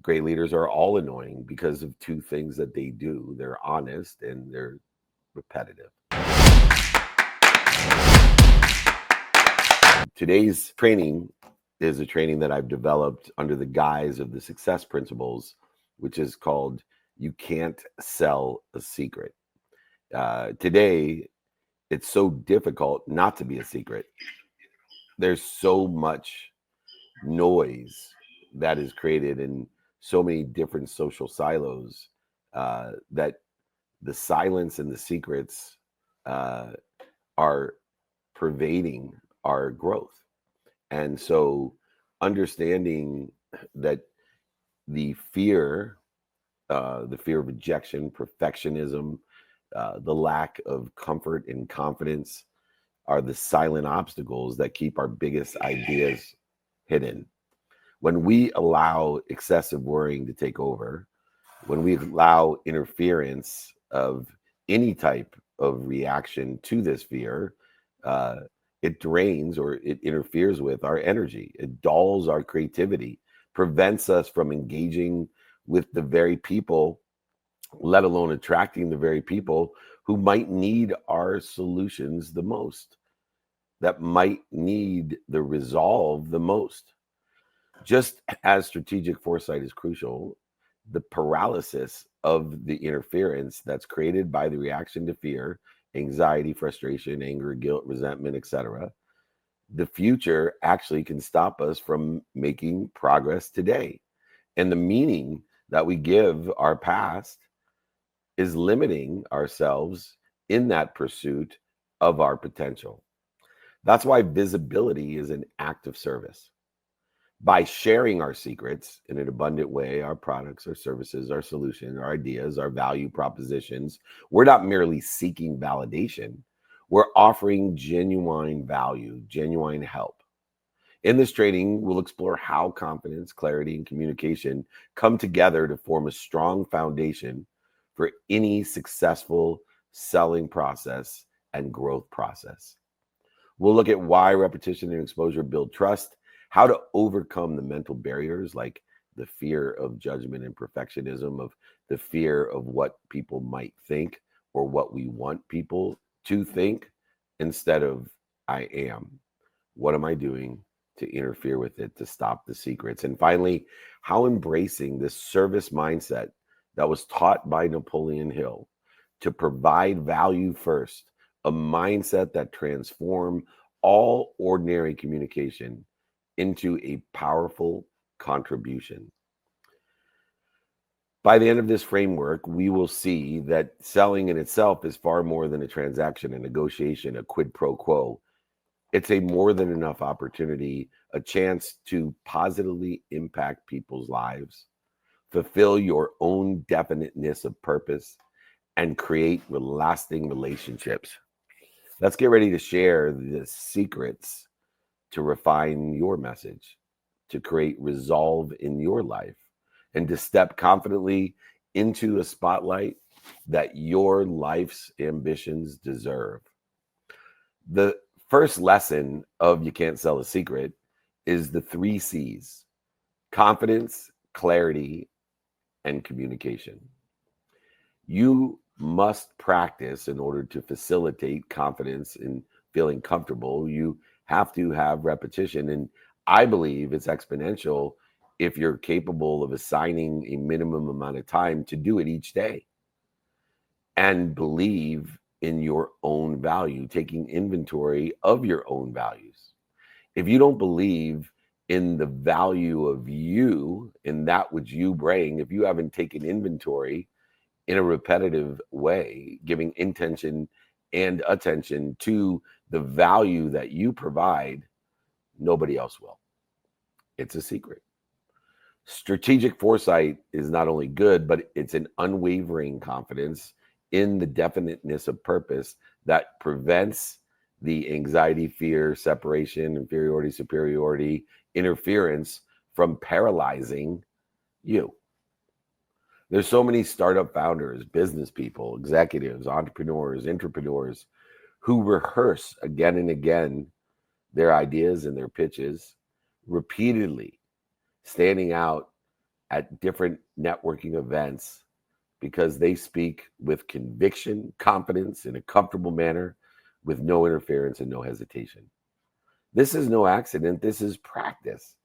Great leaders are all annoying because of two things that they do. They're honest and they're repetitive. Today's training is a training that I've developed under the guise of the success principles, which is called You Can't Sell a Secret. Today, it's so difficult not to be a secret. There's so much noise that is created in so many different social silos that the silence and the secrets are pervading our growth. And so understanding that the fear of rejection, perfectionism, the lack of comfort and confidence are the silent obstacles that keep our biggest ideas hidden. When we allow excessive worrying to take over, when we allow interference of any type of reaction to this fear, it drains or it interferes with our energy. It dulls our creativity, prevents us from engaging with the very people, let alone attracting the very people who might need our solutions the most, that might need the resolve the most. Just as strategic foresight is crucial, the paralysis of the interference that's created by the reaction to fear, anxiety, frustration, anger, guilt, resentment, etc., the future actually can stop us from making progress today. And the meaning that we give our past is limiting ourselves in that pursuit of our potential. That's why visibility is an act of service. By sharing our secrets in an abundant way, our products, our services, our solutions, our ideas, our value propositions, we're not merely seeking validation. We're offering genuine value, genuine help. In this training, we'll explore how confidence, clarity, and communication come together to form a strong foundation for any successful selling process and growth process. We'll look at why repetition and exposure build trust, how to overcome the mental barriers like the fear of judgment and perfectionism, of the fear of what people might think or what we want people to think instead of I am. What am I doing to interfere with it, to stop the secrets? And finally, how embracing this service mindset that was taught by Napoleon Hill to provide value first, a mindset that transformed all ordinary communication into a powerful contribution. By the end of this framework, we will see that selling in itself is far more than a transaction, a negotiation, a quid pro quo. It's a more than enough opportunity, a chance to positively impact people's lives, fulfill your own definiteness of purpose, and create lasting relationships. Let's get ready to share the secrets to refine your message, to create resolve in your life, and to step confidently into a spotlight that your life's ambitions deserve. The first lesson of You Can't Sell a Secret is the 3 C's: confidence, clarity, and communication. You must practice in order to facilitate confidence and feeling comfortable. You have to have repetition. And I believe it's exponential if you're capable of assigning a minimum amount of time to do it each day and believe in your own value, taking inventory of your own values. If you don't believe in the value of you, in that which you bring, if you haven't taken inventory in a repetitive way, giving intention and attention to the value that you provide, nobody else will. It's a secret. Strategic foresight is not only good, but it's an unwavering confidence in the definiteness of purpose that prevents the anxiety, fear, separation, inferiority, superiority, interference from paralyzing you. There's so many startup founders, business people, executives, entrepreneurs who rehearse again and again their ideas and their pitches, repeatedly standing out at different networking events because they speak with conviction, confidence, in a comfortable manner, with no interference and no hesitation. This is no accident. This is practice.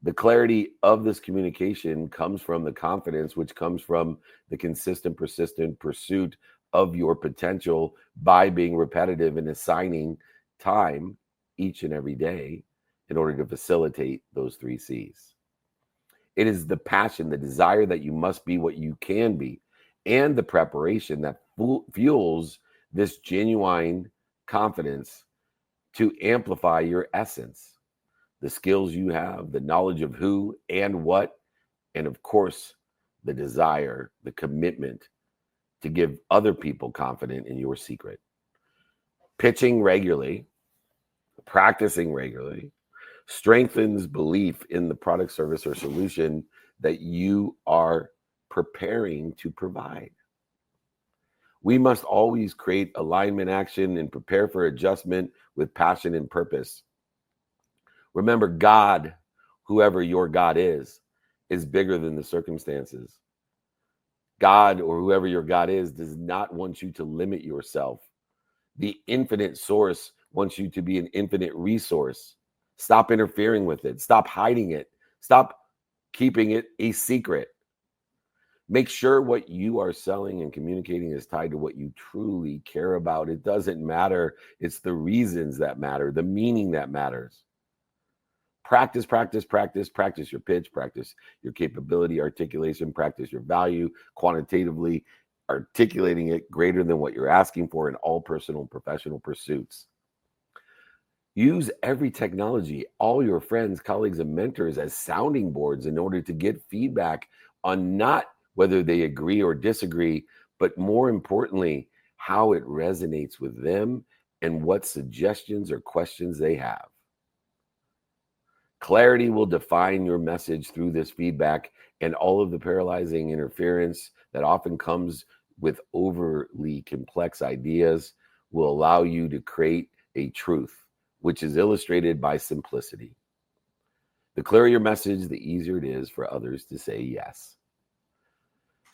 The clarity of this communication comes from the confidence, which comes from the consistent, persistent pursuit of your potential by being repetitive and assigning time each and every day in order to facilitate those 3 C's. It is the passion, the desire that you must be what you can be, and the preparation that fuels this genuine confidence to amplify your essence, the skills you have, the knowledge of who and what, and of course, the desire, the commitment to give other people confidence in your secret. Pitching regularly, practicing regularly, strengthens belief in the product, service, or solution that you are preparing to provide. We must always create alignment, action, and prepare for adjustment with passion and purpose. Remember, God, whoever your God is bigger than the circumstances. God, or whoever your God is, does not want you to limit yourself. The infinite source wants you to be an infinite resource. Stop interfering with it. Stop hiding it. Stop keeping it a secret. Make sure what you are selling and communicating is tied to what you truly care about. It doesn't matter. It's the reasons that matter, the meaning that matters. Practice, practice, practice, practice your pitch, practice your capability, articulation, practice your value, quantitatively articulating it greater than what you're asking for in all personal and professional pursuits. Use every technology, all your friends, colleagues, and mentors as sounding boards in order to get feedback on not whether they agree or disagree, but more importantly, how it resonates with them and what suggestions or questions they have. Clarity will define your message through this feedback, and all of the paralyzing interference that often comes with overly complex ideas will allow you to create a truth, which is illustrated by simplicity. The clearer your message, the easier it is for others to say yes.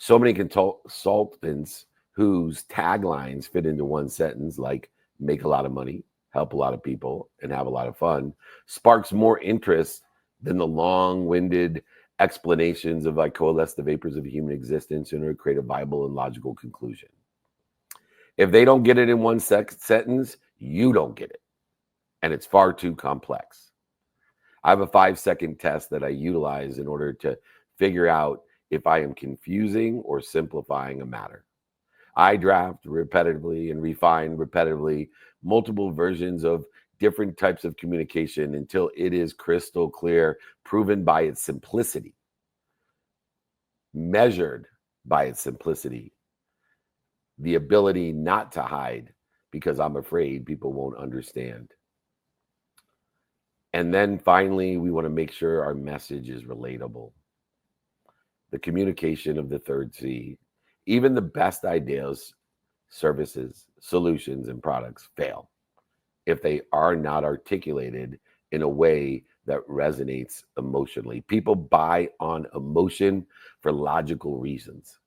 So many consultants whose taglines fit into one sentence, like make a lot of money, help a lot of people, and have a lot of fun, sparks more interest than the long-winded explanations of I coalesce the vapors of human existence in order to create a viable and logical conclusion. If they don't get it in one sentence, you don't get it. And it's far too complex. I have a 5-second test that I utilize in order to figure out if I am confusing or simplifying a matter. I draft repetitively and refine repetitively multiple versions of different types of communication until it is crystal clear, proven by its simplicity, measured by its simplicity, the ability not to hide because I'm afraid people won't understand. And then finally, we want to make sure our message is relatable. The communication of the 3rd C. Even the best ideas, services, solutions, and products fail if they are not articulated in a way that resonates emotionally. People buy on emotion for logical reasons.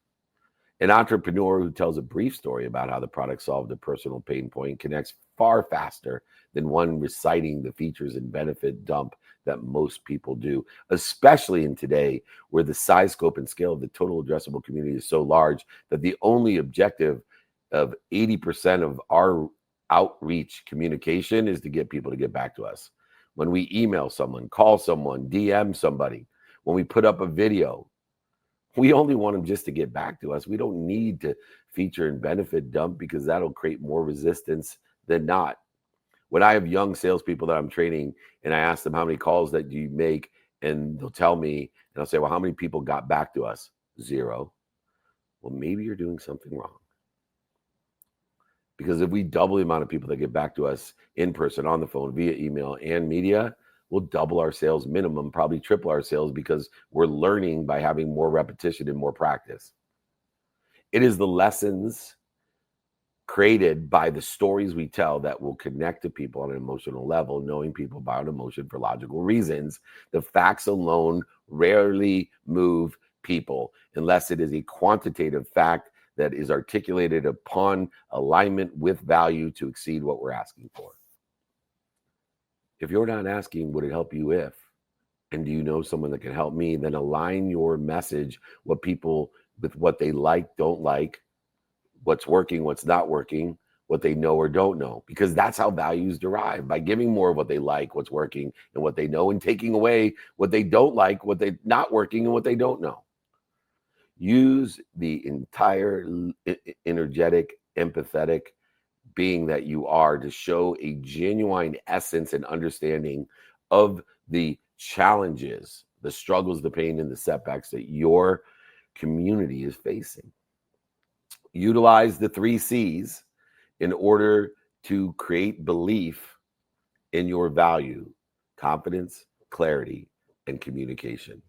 An entrepreneur who tells a brief story about how the product solved a personal pain point connects far faster than one reciting the features and benefit dump that most people do, especially in today where the size, scope, and scale of the total addressable community is so large that the only objective of 80% of our outreach communication is to get people to get back to us. When we email someone, call someone, DM somebody, when we put up a video, we only want them just to get back to us. We don't need to feature and benefit dump because that'll create more resistance than not. When I have young salespeople that I'm training and I ask them how many calls that do you make, and they'll tell me, and I'll say, well, how many people got back to us? 0. Well, maybe you're doing something wrong. Because if we double the amount of people that get back to us in person, on the phone, via email, and media, we'll double our sales minimum, probably triple our sales because we're learning by having more repetition and more practice. It is the lessons created by the stories we tell that will connect to people on an emotional level, knowing people by an emotion for logical reasons. The facts alone rarely move people unless it is a quantitative fact that is articulated upon alignment with value to exceed what we're asking for. If you're not asking, would it help you if, and do you know someone that can help me, then align your message, what people, with what they like, don't like, what's working, what's not working, what they know or don't know, because that's how values derive, by giving more of what they like, what's working and what they know, and taking away what they don't like, what they not working and what they don't know. Use the entire energetic, empathetic being that you are to show a genuine essence and understanding of the challenges, the struggles, the pain, and the setbacks that your community is facing. Utilize the 3 C's in order to create belief in your value: confidence, clarity, and communication.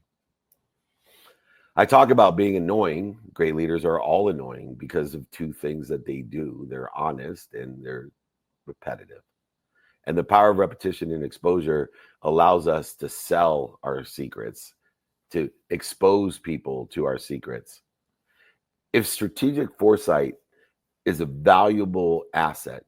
I talk about being annoying. Great leaders are all annoying because of 2 things that they do. They're honest and they're repetitive. And the power of repetition and exposure allows us to sell our secrets, to expose people to our secrets. If strategic foresight is a valuable asset,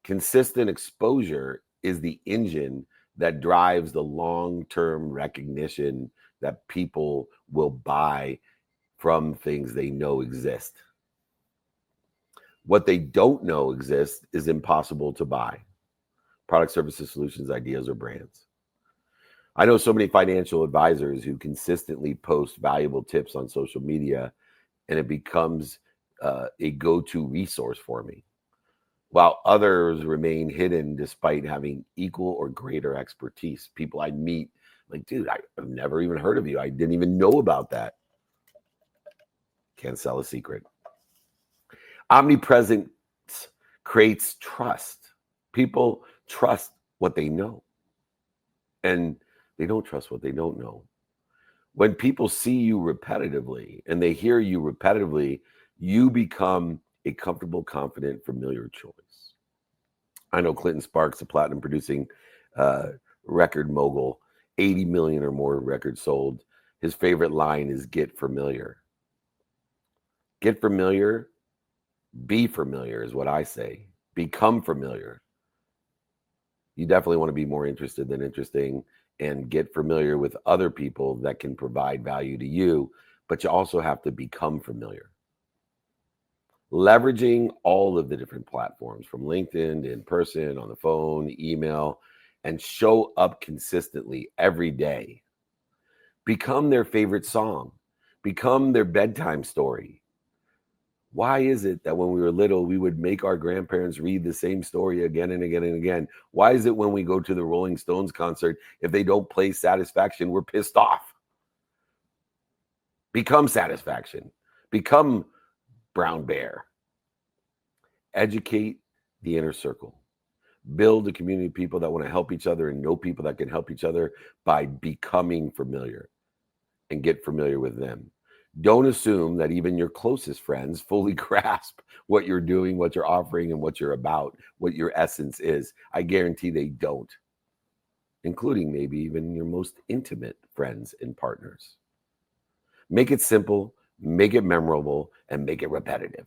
consistent exposure is the engine that drives the long-term recognition that people will buy from things they know exist. What they don't know exists is impossible to buy: product, services, solutions, ideas, or brands. I know so many financial advisors who consistently post valuable tips on social media, and it becomes a go-to resource for me, while others remain hidden despite having equal or greater expertise. People I meet, like, dude, I've never even heard of you. I didn't even know about that. Can't sell a secret. Omnipresence creates trust. People trust what they know, and they don't trust what they don't know. When people see you repetitively and they hear you repetitively, you become a comfortable, confident, familiar choice. I know Clinton Sparks, a platinum producing record mogul, 80 million or more records sold. His favorite line is "Get familiar." Get familiar, be familiar is what I say. Become familiar. You definitely want to be more interested than interesting, and get familiar with other people that can provide value to you, but you also have to become familiar. Leveraging all of the different platforms, from LinkedIn to in person, on the phone, email, and show up consistently every day. Become their favorite song. Become their bedtime story. Why is it that when we were little, we would make our grandparents read the same story again and again and again? Why is it when we go to the Rolling Stones concert, if they don't play Satisfaction, we're pissed off? Become Satisfaction. Become Brown Bear. Educate the inner circle. Build a community of people that want to help each other and know people that can help each other by becoming familiar, and get familiar with them. Don't assume that even your closest friends fully grasp what you're doing, what you're offering, and what you're about, what your essence is. I guarantee they don't, including maybe even your most intimate friends and partners. Make it simple, make it memorable, and make it repetitive.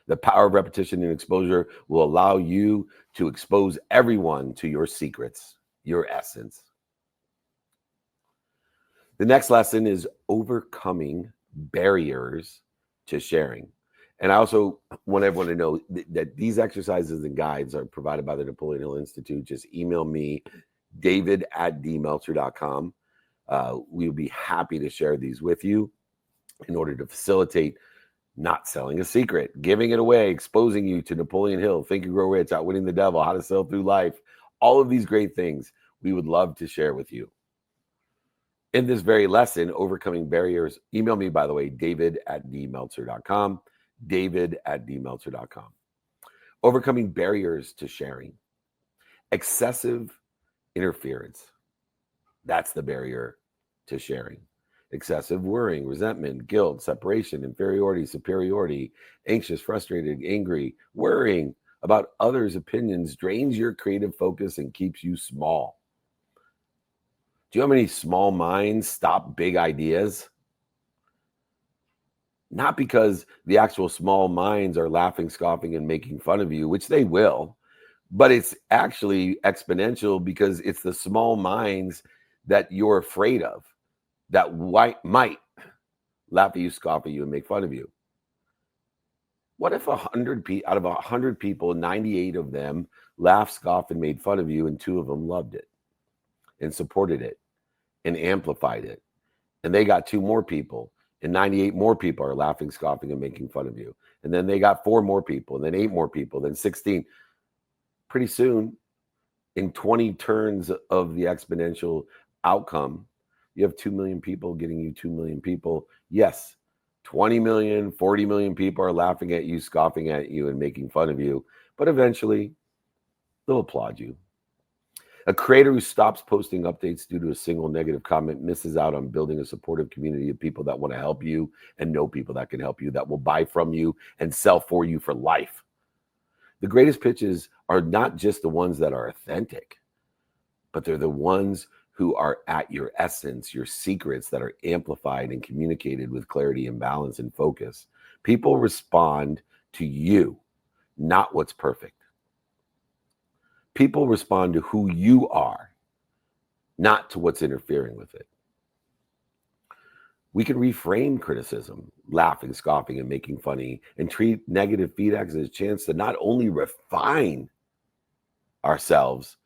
The power of repetition and exposure will allow you to expose everyone to your secrets, your essence. The next lesson is overcoming barriers to sharing. And I also want everyone to know that these exercises and guides are provided by the Napoleon Hill Institute. Just email me, david@dmeltzer.com. We'll be happy to share these with you in order to facilitate not selling a secret, giving it away, exposing you to Napoleon Hill, Think and Grow Rich, Outwitting the Devil, How to Sell Through Life. All of these great things we would love to share with you. In this very lesson, overcoming barriers, email me, by the way, david@dmeltzer.com, david@dmeltzer.com. Overcoming barriers to sharing. Excessive interference. That's the barrier to sharing. excessive worrying, resentment, guilt, separation, inferiority, superiority, anxious, frustrated, angry, worrying about others' opinions drains your creative focus and keeps you small. Do you know how many small minds stop big ideas? Not because the actual small minds are laughing, scoffing, and making fun of you, which they will, but it's actually exponential because it's the small minds that you're afraid of that might laugh at you, scoff at you, and make fun of you. What if out of 100 people, 98 of them laughed, scoffed, and made fun of you, and 2 of them loved it and supported it and amplified it? And they got 2 more people, and 98 more people are laughing, scoffing, and making fun of you. And then they got 4 more people, and then 8 more people, then 16. Pretty soon, in 20 turns of the exponential outcome, you have 2 million people getting you 2 million people. Yes, 20 million, 40 million people are laughing at you, scoffing at you, and making fun of you. But eventually, they'll applaud you. A creator who stops posting updates due to a single negative comment misses out on building a supportive community of people that want to help you and know people that can help you, that will buy from you and sell for you for life. The greatest pitches are not just the ones that are authentic, but they're the ones who are at your essence, your secrets that are amplified and communicated with clarity and balance and focus. People respond to you, not what's perfect. People respond to who you are, not to what's interfering with it. We can reframe criticism, laughing, scoffing, and making funny, and treat negative feedback as a chance to not only refine ourselves,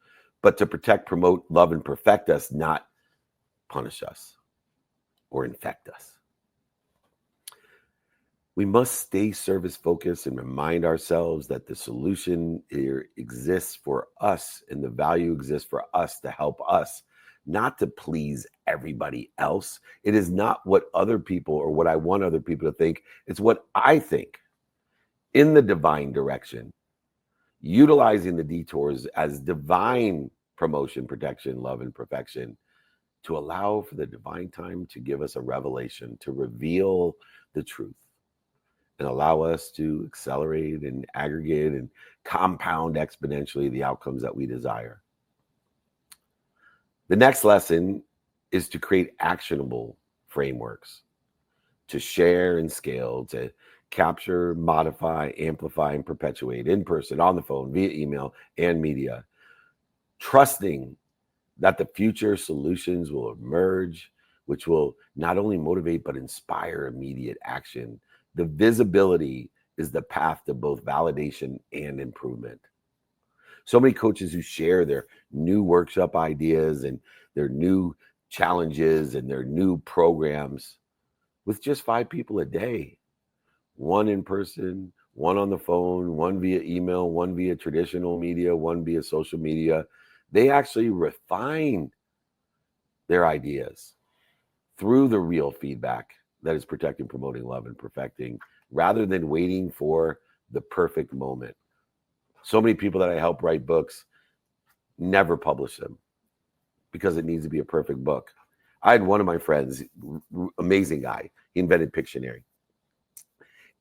but to protect, promote, love, and perfect us, not punish us or infect us. We must stay service focused and remind ourselves that the solution here exists for us and the value exists for us to help us, not to please everybody else. It is not what other people or what I want other people to think. It's what I think in the divine direction, utilizing the detours as divine promotion, protection, love, and perfection to allow for the divine time to give us a revelation, to reveal the truth and allow us to accelerate and aggregate and compound exponentially the outcomes that we desire. The next lesson is to create actionable frameworks to share and scale, to capture, modify, amplify, and perpetuate in person, on the phone, via email, and media. Trusting that the future solutions will emerge, which will not only motivate but inspire immediate action. The visibility is the path to both validation and improvement. So many coaches who share their new workshop ideas and their new challenges and their new programs with just 5 people a day, 1 in person, 1 on the phone, 1 via email, 1 via traditional media, 1 via social media. They actually refine their ideas through the real feedback that is protecting, promoting, love, and perfecting, rather than waiting for the perfect moment. So many people that I help write books never publish them because it needs to be a perfect book. I had one of my friends, amazing guy, he invented Pictionary.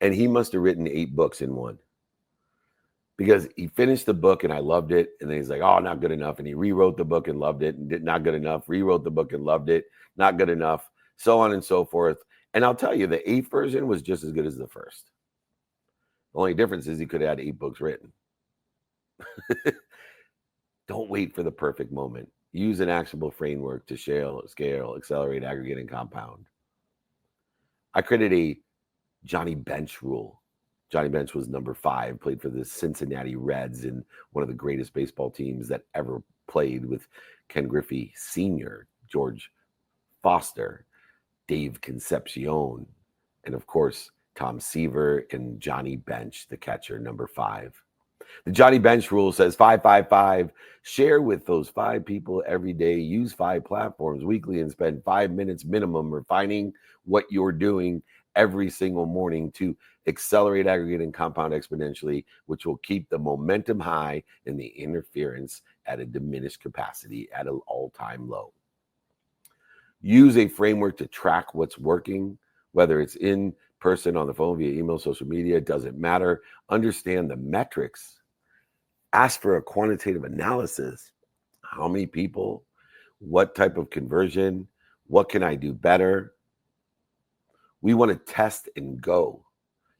And he must have written 8 books in one. Because he finished the book and I loved it. And then he's like, oh, not good enough. And he rewrote the book and loved it. And did not good enough. Rewrote the book and loved it. Not good enough. So on and so forth. And I'll tell you, the 8th version was just as good as the first. The only difference is he could have had 8 books written. Don't wait for the perfect moment. Use an actionable framework to scale, accelerate, aggregate, and compound. I created a Johnny Bench rule. Johnny Bench was number 5, played for the Cincinnati Reds in one of the greatest baseball teams that ever played, with Ken Griffey Sr., George Foster, Dave Concepcion, and of course, Tom Seaver and Johnny Bench, the catcher, number 5. The Johnny Bench rule says 5-5-5. Share with those 5 people every day. Use 5 platforms weekly and spend 5 minutes minimum refining what you're doing every single morning to accelerate, aggregate, and compound exponentially, which will keep the momentum high and the interference at a diminished capacity at an all-time low. Use a framework to track what's working, whether it's in person, on the phone, via email, social media, it doesn't matter. Understand the metrics. Ask for a quantitative analysis. How many people? What type of conversion? What can I do better? We want to test and go.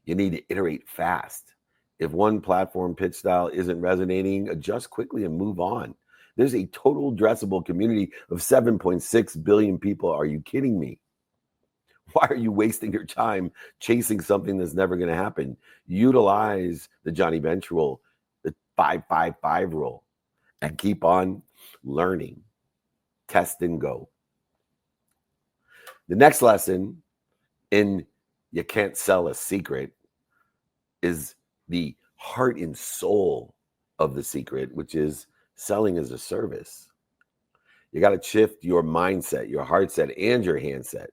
You need to iterate fast. If one platform pitch style isn't resonating, adjust quickly and move on. There's a total addressable community of 7.6 billion people. Are you kidding me? Why are you wasting your time chasing something that's never going to happen? Utilize the Johnny Bench rule, the 5-5-5 rule, and keep on learning. Test and go. The next lesson in You Can't Sell a Secret is the heart and soul of the secret, which is selling as a service. You got to shift your mindset, your heart set, and your handset.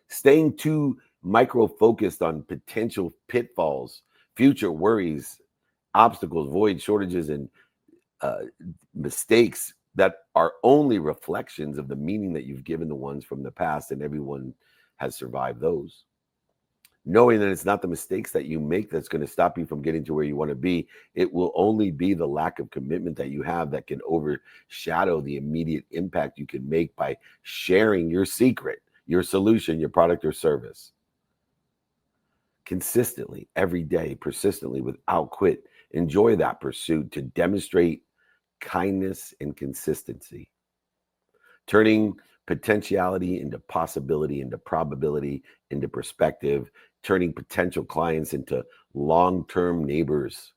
Staying too micro-focused on potential pitfalls, future worries, obstacles, voids, shortages, and mistakes that are only reflections of the meaning that you've given the ones from the past, and everyone has survived those. Knowing that it's not the mistakes that you make that's going to stop you from getting to where you want to be. It will only be the lack of commitment that you have that can overshadow the immediate impact you can make by sharing your secret, your solution, your product or service. Consistently, every day, persistently, without quit. Enjoy that pursuit to demonstrate kindness and consistency. Turning potentiality into possibility, into probability, into perspective, turning potential clients into long-term neighbors,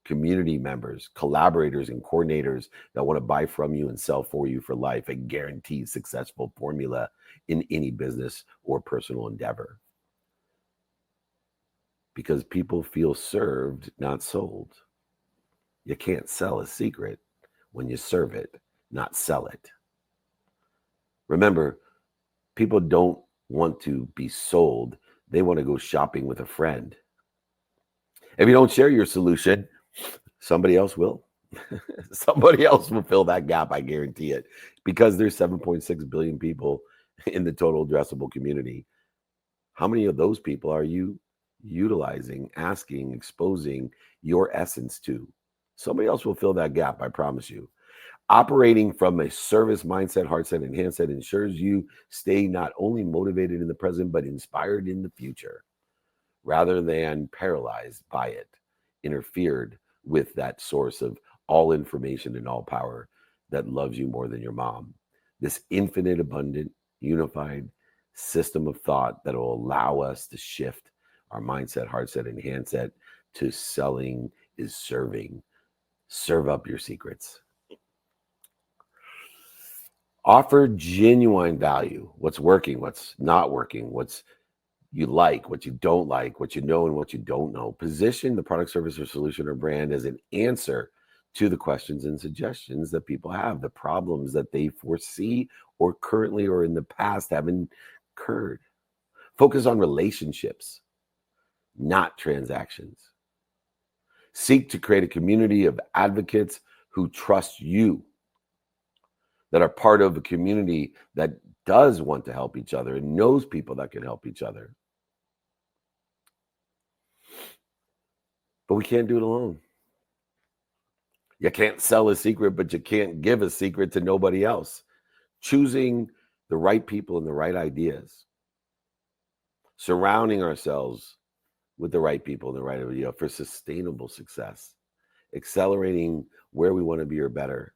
community members, collaborators, and coordinators that want to buy from you and sell for you for life. A guaranteed successful formula in any business or personal endeavor. Because people feel served, not sold. You can't sell a secret when you serve it, not sell it. Remember, people don't want to be sold. They want to go shopping with a friend. If you don't share your solution, somebody else will. Somebody else will fill that gap, I guarantee it. Because there's 7.6 billion people in the total addressable community. How many of those people are you utilizing, asking, exposing your essence to? Somebody else will fill that gap, I promise you. Operating from a service mindset, heart set, and handset ensures you stay not only motivated in the present, but inspired in the future, rather than paralyzed by it, interfered with that source of all information and all power that loves you more than your mom. This infinite, abundant, unified system of thought that will allow us to shift our mindset, heart set, and handset to selling is serving. Serve up your secrets. Offer genuine value. What's working, what's not working, what's you like, what you don't like, what you know and what you don't know. Position the product, service, or solution or brand as an answer to the questions and suggestions that people have, the problems that they foresee or currently or in the past have incurred. Focus on relationships, not transactions. Seek to create a community of advocates who trust you, that are part of a community that does want to help each other and knows people that can help each other. But we can't do it alone. You can't sell a secret, but you can't give a secret to nobody else. Choosing the right people and the right ideas. Surrounding ourselves with the right people and the right idea for sustainable success. Accelerating where we want to be or better.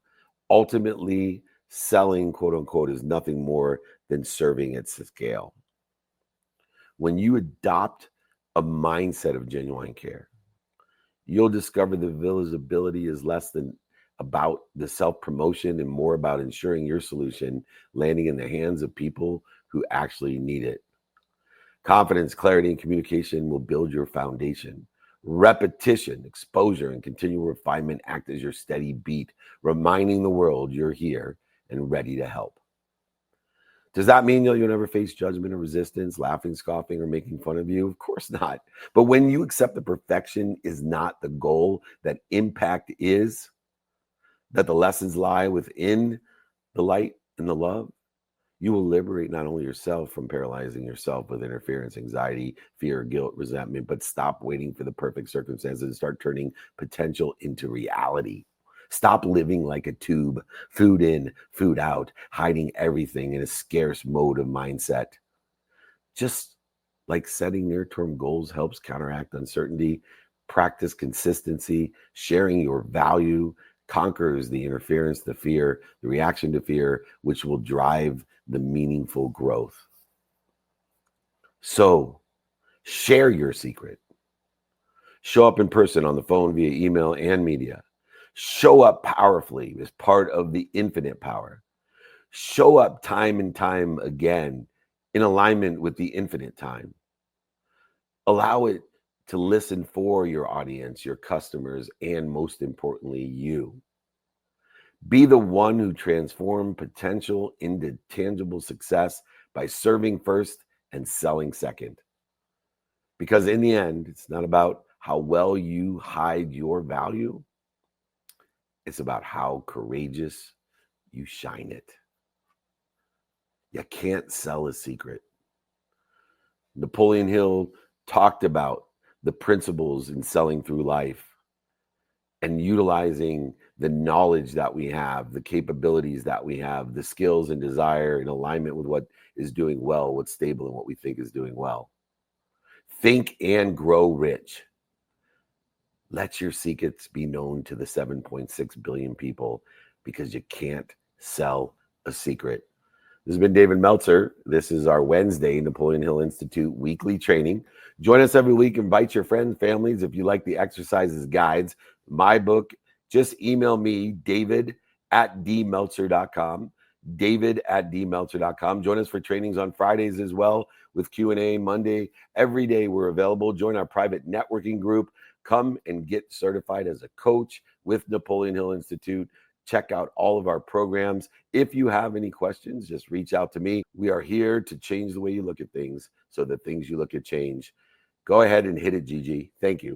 Ultimately, selling, quote unquote, is nothing more than serving at scale. When you adopt a mindset of genuine care, you'll discover the visibility is less than about the self-promotion and more about ensuring your solution landing in the hands of people who actually need it. Confidence, clarity, and communication will build your foundation. Repetition, exposure, and continual refinement act as your steady beat, reminding the world you're here and ready to help. Does that mean you'll never face judgment or resistance, laughing, scoffing, or making fun of you? Of course not. But when you accept that perfection is not the goal, that impact is, that the lessons lie within the light and the love, You will liberate not only yourself from paralyzing yourself with interference, anxiety, fear, guilt, resentment, but stop waiting for the perfect circumstances and start turning potential into reality. Stop living like a tube, food in, food out, hiding everything in a scarce mode of mindset. Just like setting near-term goals helps counteract uncertainty, practice consistency, sharing your value conquers the interference, the fear, the reaction to fear, which will drive the meaningful growth. So share your secret. Show up in person, on the phone, via email and media. Show up powerfully as part of the infinite power. Show up time and time again in alignment with the infinite time. Allow it to listen for your audience, your customers, and most importantly, you. Be the one who transforms potential into tangible success by serving first and selling second. Because in the end, it's not about how well you hide your value. It's about how courageous you shine it. You can't sell a secret. Napoleon Hill talked about the principles in selling through life and utilizing the knowledge that we have, the capabilities that we have, the skills and desire in alignment with what is doing well, what's stable, and what we think is doing well. Think and grow rich. Let your secrets be known to the 7.6 billion people, because you can't sell a secret. This has been David Meltzer. This is our Wednesday Napoleon Hill Institute weekly training. Join us every week. Invite your friends, families. If you like the exercises, guides, my book, just email me, david@dmeltzer.com, david@dmeltzer.com. Join us for trainings on Fridays as well with Q&A Monday. Every day we're available. Join our private networking group. Come and get certified as a coach with Napoleon Hill Institute. Check out all of our programs. If you have any questions, just reach out to me. We are here to change the way you look at things so that things you look at change. Go ahead and hit it, Gigi. Thank you.